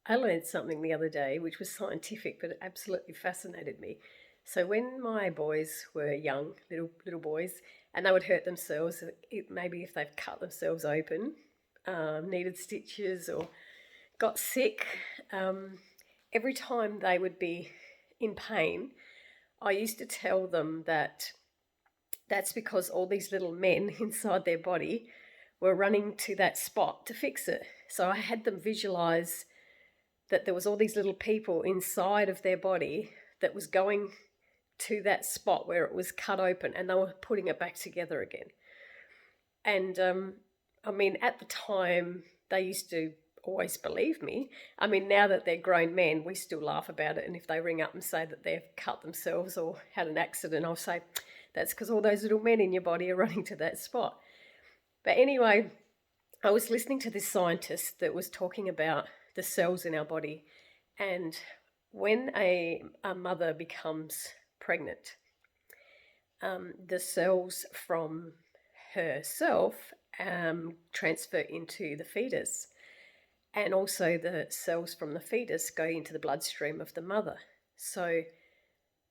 I learned something the other day which was scientific, but it absolutely fascinated me. So when my boys were young, little boys, and they would hurt themselves, maybe if they've cut themselves open, needed stitches or got sick, um, every time they would be in pain, I used to tell them that that's because all these little men inside their body were running to that spot to fix it. So I had them visualize that there was all these little people inside of their body that was going to that spot where it was cut open and they were putting it back together again. And I mean, at the time, they used to always believe me. I mean, now that they're grown men, we still laugh about it. And if they ring up and say that they've cut themselves or had an accident, I'll say, that's because all those little men in your body are running to that spot. But anyway, I was listening to this scientist that was talking about the cells in our body. And when a mother becomes pregnant, the cells from herself transfer into the fetus. And also the cells from the fetus go into the bloodstream of the mother. So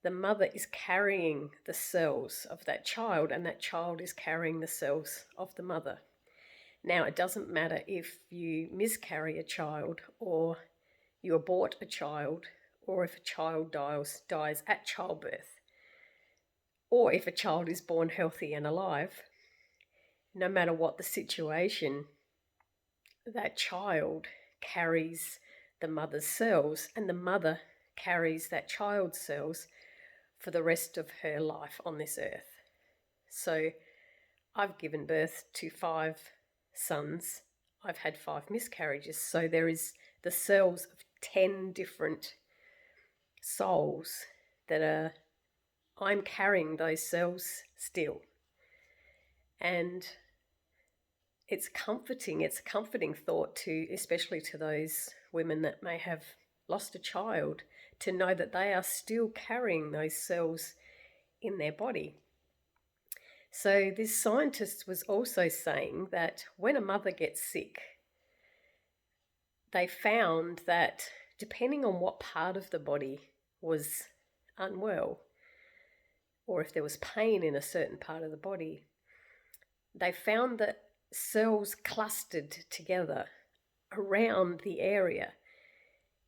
the mother is carrying the cells of that child, and that child is carrying the cells of the mother. Now, it doesn't matter if you miscarry a child or you abort a child or if a child dies at childbirth or if a child is born healthy and alive. No matter what the situation, that child carries the mother's cells and the mother carries that child's cells for the rest of her life on this earth. So I've given birth to 5 sons. I've had 5 miscarriages. So there is the cells of 10 different souls that are, I'm carrying those cells still. And it's comforting. It's a comforting thought to, especially to those women that may have lost a child, to know that they are still carrying those cells in their body. So this scientist was also saying that when a mother gets sick, they found that depending on what part of the body was unwell, or if there was pain in a certain part of the body, they found that cells clustered together around the area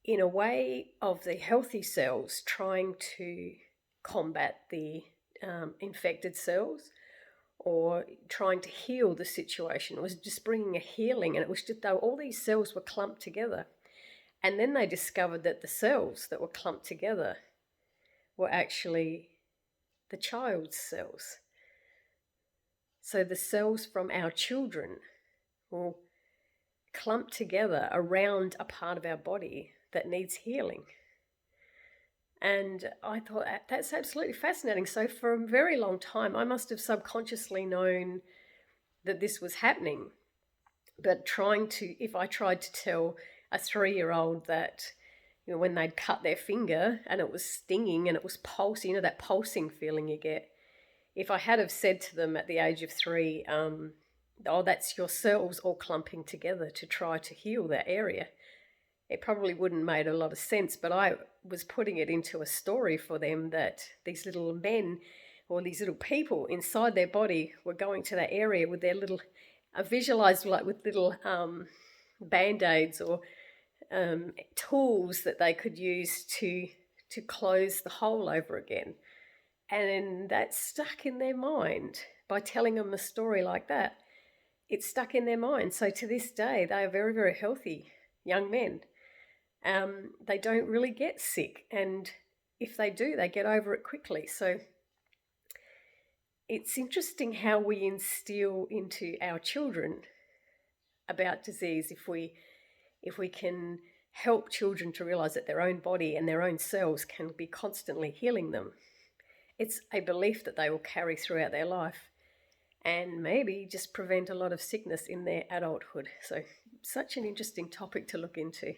in a way of the healthy cells trying to combat the infected cells or trying to heal the situation. It was just bringing a healing, and it was just though all these cells were clumped together. And then they discovered that the cells that were clumped together were actually the child's cells. So the cells from our children will clump together around a part of our body that needs healing. And I thought that's absolutely fascinating. So for a very long time, I must have subconsciously known that this was happening. But if I tried to tell a 3-year-old that, when they'd cut their finger and it was stinging and it was pulsing, that pulsing feeling you get, if I had have said to them at the age of 3, oh, that's your cells all clumping together to try to heal that area, it probably wouldn't have made a lot of sense. But I was putting it into a story for them that these little men or these little people inside their body were going to that area with their little, I visualized like with little band-aids or tools that they could use to close the hole over again. And that stuck in their mind by telling them a story like that. It stuck in their mind. So to this day, they are very, very healthy young men. They don't really get sick. And if they do, they get over it quickly. So it's interesting how we instill into our children about disease if we can help children to realize that their own body and their own cells can be constantly healing them. It's a belief that they will carry throughout their life and maybe just prevent a lot of sickness in their adulthood. So such an interesting topic to look into.